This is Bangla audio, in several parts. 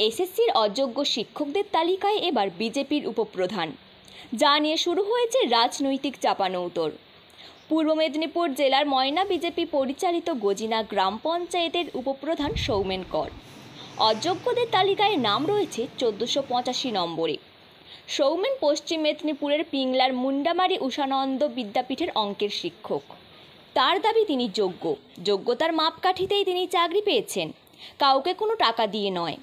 এসএসসির অযোগ্য শিক্ষকদের তালিকায় এবার বিজেপির উপপ্রধান, যা নিয়ে শুরু হয়েছে রাজনৈতিক চাপানউতোর। পূর্ব মেদিনীপুর জেলার ময়না বিজেপি পরিচালিত গজিনা গ্রাম পঞ্চায়েতের উপপ্রধান সৌমেন কর। অযোগ্যদের তালিকায় নাম রয়েছে 1485 নম্বরে। সৌমেন পশ্চিম মেদিনীপুরের পিংলার মুন্ডামারি উষানন্দ বিদ্যাপীঠের অঙ্কের শিক্ষক। তার দাবি তিনি যোগ্যতার মাপকাঠিতেই তিনি চাকরি পেয়েছেন, কাউকে কোনো টাকা দিয়ে নয়।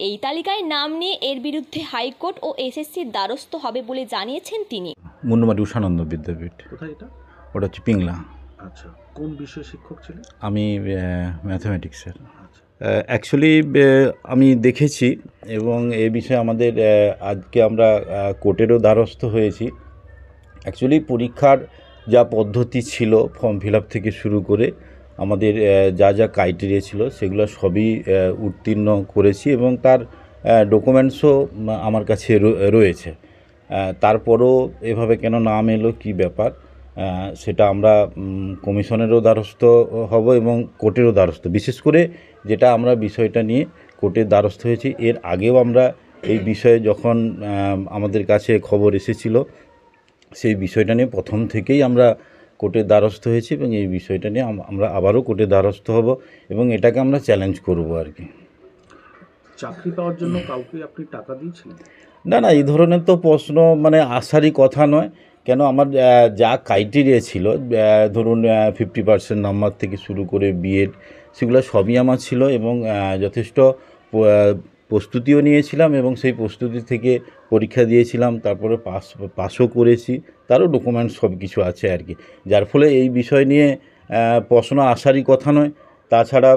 এই তালিকায় নাম নিয়ে এর বিরুদ্ধে হাইকোর্ট ও এসএসসির দ্বারস্থ হবে বলে জানিয়েছেন তিনি। মুন্ডামারি উষানন্দ বিদ্যাপীঠ। কোথায় এটা? ওটা হচ্ছে পিংলা। আচ্ছা, কোন বিষয়ে শিক্ষক ছিলেন? আমি ম্যাথামেটিক্সের। আচ্ছা, অ্যাকচুয়ালি আমি দেখেছি এবং এ বিষয়ে আমাদের আজকে আমরা কোর্টেরও দ্বারস্থ হয়েছি। অ্যাকচুয়ালি পরীক্ষার যা পদ্ধতি ছিল, ফর্ম ফিল আপ থেকে শুরু করে আমাদের যা ক্রাইটেরিয়া ছিল সেগুলো সবই উত্তীর্ণ করেছি এবং তার ডকুমেন্টসও আমার কাছে রয়েছে। তারপরও এভাবে কেন নাম এলো, কী ব্যাপার, সেটা আমরা কমিশনেরও দ্বারস্থ হব এবং কোর্টেরও দ্বারস্থ। বিশেষ করে যেটা আমরা বিষয়টা নিয়ে কোর্টের দ্বারস্থ হয়েছি, এর আগেও আমরা এই বিষয়ে যখন আমাদের কাছে খবর এসেছিল সেই বিষয়টা নিয়ে প্রথম থেকেই আমরা কোর্টের দ্বারস্থ হয়েছি এবং এই বিষয়টা নিয়ে আমরা আবারও কোর্টের দ্বারস্থ হব এবং এটাকে আমরা চ্যালেঞ্জ করব আর কি। চাকরি পাওয়ার জন্য কাউকে আপনি টাকা দিয়েছিলেন? না, এই ধরনের তো প্রশ্ন আসারই কথা নয়। কেন, আমার যা ক্রাইটেরিয়া ছিল, ধরুন 50% নাম্বার থেকে শুরু করে বিএড, সেগুলো সবই আমার ছিল এবং যথেষ্ট প্রস্তুতিও নিয়েছিলাম এবং সেই প্রস্তুতি থেকে পরীক্ষা দিয়েছিলাম, তারপরে পাসও করেছি, তারও ডকুমেন্ট সব কিছু আছে আর কি। যার ফলে এই বিষয় নিয়ে প্রশ্ন আসারই কথা নয়। তাছাড়া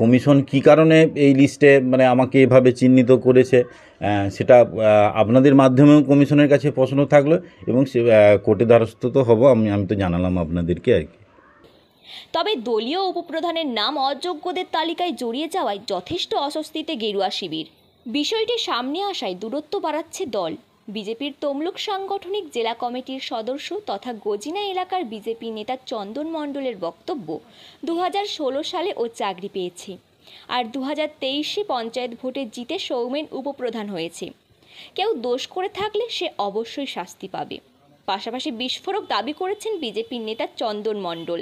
কমিশন কী কারণে এই লিস্টে আমাকে এভাবে চিহ্নিত করেছে সেটা আপনাদের মাধ্যমেও কমিশনের কাছে প্রশ্ন থাকলো এবং সে কোর্টে দ্বারস্থ তো হব, আমি তো জানালাম আপনাদেরকে আর কি। তবে দলীয় উপপ্রধানের নাম অযোগ্যদের তালিকায় জড়িয়ে যাওয়ায় যথেষ্ট অস্বস্তিতে গেরুয়া শিবির। বিষয়টি সামনে আসায় দূরত্ব বাড়াচ্ছে দল। বিজেপির তমলুক সাংগঠনিক জেলা কমিটির সদস্য তথা গজিনা এলাকার বিজেপি নেতা চন্দন মণ্ডলের বক্তব্য, 2016 সালে ও চাকরি পেয়েছে আর 2023 পঞ্চায়েত ভোটে জিতে সৌমেন উপপ্রধান হয়েছে। কেউ দোষ করে থাকলে সে অবশ্যই শাস্তি পাবে। পাশাপাশি বিস্ফোরক দাবি করেছেন বিজেপির নেতা চন্দন মণ্ডল।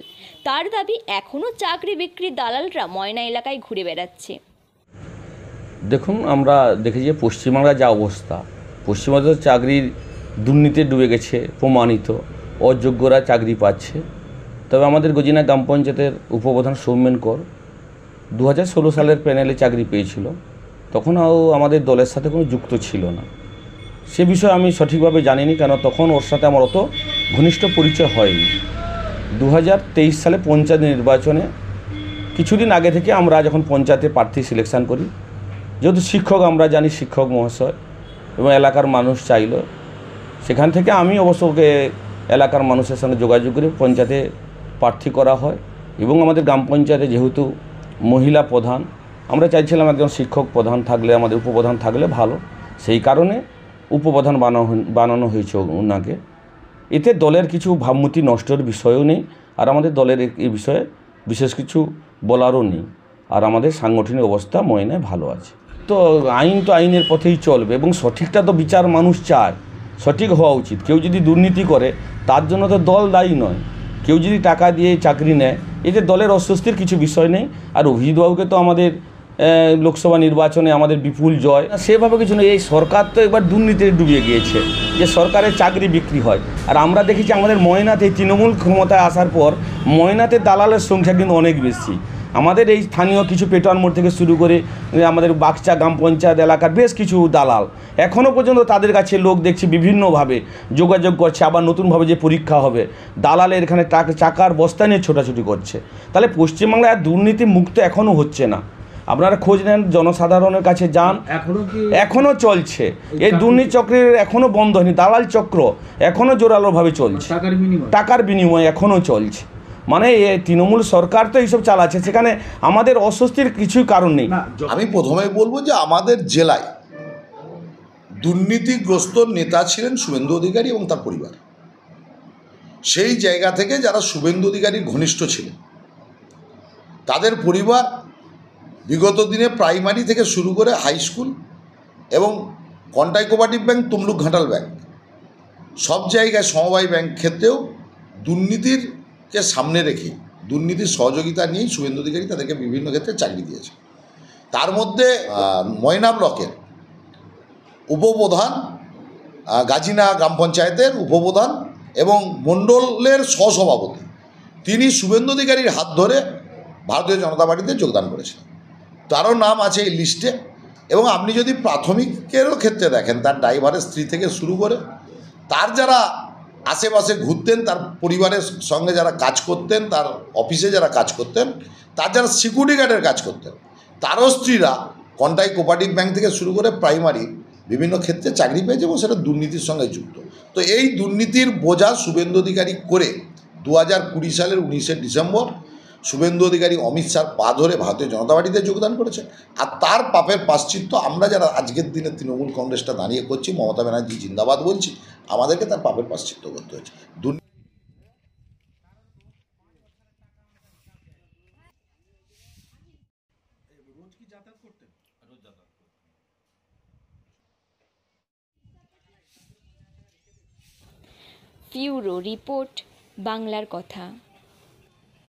তার দাবি, এখনও চাকরি বিক্রির দালালরা ময়না এলাকায় ঘুরে বেড়াচ্ছে। দেখুন, আমরা দেখি যে পশ্চিমবাংলার যা অবস্থা, পশ্চিমবঙ্গের চাকরির দুর্নীতিতে ডুবে গেছে, প্রমাণিত, অযোগ্যরা চাকরি পাচ্ছে। তবে আমাদের গজিনা গ্রাম পঞ্চায়েতের উপপ্রধান সৌমেন কর 2016 সালের প্যানেলে চাকরি পেয়েছিল, তখন আমাদের দলের সাথে কোনো যুক্ত ছিল না। সে বিষয়ে আমি সঠিকভাবে জানিনি, কেন তখন ওর সাথে আমার অত ঘনিষ্ঠ পরিচয় হয়নি। 2023 সালে পঞ্চায়েত নির্বাচনে কিছুদিন আগে থেকে আমরা যখন পঞ্চায়েতে প্রার্থী সিলেকশান করি, যেহেতু শিক্ষক আমরা জানি, শিক্ষক মহাশয় এবং এলাকার মানুষ চাইল, সেখান থেকে আমি অবশ্য ওকে এলাকার মানুষের সঙ্গে যোগাযোগ করে পঞ্চায়েতে প্রার্থী করা হয় এবং আমাদের গ্রাম পঞ্চায়েতে যেহেতু মহিলা প্রধান, আমরা চাইছিলাম একজন শিক্ষক প্রধান থাকলে, আমাদের উপপ্রধান থাকলে ভালো, সেই কারণে উপপ্রধান বানানো হয়েছে ওনাকে। এতে দলের কিছু ভাবমূর্তি নষ্টের বিষয়ও নেই আর আমাদের দলের এই বিষয়ে বিশেষ কিছু বলারও নেই, আর আমাদের সাংগঠনিক অবস্থা ময়নায় ভালো আছে। তো আইন তো আইনের পথেই চলবে এবং সঠিকটা তো বিচার মানুষ চায়, সঠিক হওয়া উচিত। কেউ যদি দুর্নীতি করে তার জন্য তো দল দায়ী নয়, কেউ যদি টাকা দিয়ে চাকরি নেয়, এতে দলের অস্বস্তির কিছু বিষয় নেই। আর অভিজিৎবাবুকে তো আমাদের লোকসভা নির্বাচনে আমাদের বিপুল জয়, সেভাবে কিছু নেই। এই সরকার তো এবার দুর্নীতিতে ডুবিয়ে গিয়েছে, যে সরকারের চাকরি বিক্রি হয়। আর আমরা দেখেছি আমাদের ময়নাতে তৃণমূল ক্ষমতায় আসার পর ময়নাতে দালালের সংখ্যা কিন্তু অনেক বেশি। আমাদের এই স্থানীয় কিছু পেটোয়ার মোড় থেকে শুরু করে আমাদের বাগচা গ্রাম পঞ্চায়েত এলাকার বেশ কিছু দালাল এখনও পর্যন্ত তাদের কাছে লোক দেখছি বিভিন্নভাবে যোগাযোগ করছে। আবার নতুনভাবে যে পরীক্ষা হবে, দালালের এখানে চাকার বস্তা নিয়ে ছোটাছুটি করছে। তাহলে পশ্চিমবাংলায় দুর্নীতি মুক্ত এখনও হচ্ছে না। আপনারা খোঁজ নেন, জনসাধারণের কাছে যান, এখনও চলছে এই দুর্নীতি চক্রের, এখনও বন্ধ হয়নি। দালাল চক্র এখনও জোরালোভাবে চলছে, টাকার বিনিময়ে এখনও চলছে। তৃণমূল সরকার তো এইসব চালাচ্ছে, সেখানে আমাদের অস্বস্তির কিছু কারণ নেই। আমি প্রথমে বলবো যে আমাদের জেলায় দুর্নীতিগ্রস্ত নেতা ছিলেন শুভেন্দু অধিকারী এবং তার পরিবার। সেই জায়গা থেকে যারা শুভেন্দু অধিকারীর ঘনিষ্ঠ ছিলেন, তাদের পরিবার বিগত দিনে প্রাইমারি থেকে শুরু করে হাই স্কুল এবং Contai cooperative bank, Tamluk Ghatal bank, সব জায়গায় সমবায় ব্যাংক ক্ষেত্রেও দুর্নীতিরকে সামনে রেখে দুর্নীতির সহযোগিতা নিয়েই শুভেন্দু অধিকারী তাদেরকে বিভিন্ন ক্ষেত্রে চাকরি দিয়েছে। তার মধ্যে ময়না ব্লকের উপপ্রধান, গাজিনা গ্রাম পঞ্চায়েতের উপপ্রধান এবং মণ্ডলের সহসভাপতি, তিনি শুভেন্দু অধিকারীর হাত ধরে ভারতীয় জনতা পার্টিতে যোগদান করেছিলেন। তারও নাম আছে এই লিস্টে। এবং আপনি যদি প্রাথমিকেরও ক্ষেত্রে দেখেন, তার ড্রাইভারের স্ত্রী থেকে শুরু করে তার যারা আশেপাশে ঘুরতেন, তার পরিবারের সঙ্গে যারা কাজ করতেন, তার অফিসে যারা কাজ করতেন, তার যারা সিকিউরিটি গার্ডের কাজ করতেন, তারও স্ত্রীরা কন্টাই কোঅপারেটিভ ব্যাংক থেকে শুরু করে প্রাইমারি বিভিন্ন ক্ষেত্রে চাকরি পেয়েছে এবং সেটা দুর্নীতির সঙ্গে যুক্ত। তো এই দুর্নীতির বোঝা শুভেন্দু অধিকারী করে 2020 সালের 19শে ডিসেম্বর শুভেন্দু অধিকারী অমিত শাহর পা ধরে ভারতীয় জনতা পার্টিতে যোগদান করেছেন। আর তার পাপের প্রায়শ্চিত্ত আমরা যারা আজকের দিনে তৃণমূল কংগ্রেসটা দাঁড়িয়ে করছি, মমতা ব্যানার্জি জিন্দাবাদ বলছি, আমাদেরকে তার পাপের প্রায়শ্চিত্ত করতে হয়েছে। ব্যুরো রিপোর্ট, বাংলার কথা।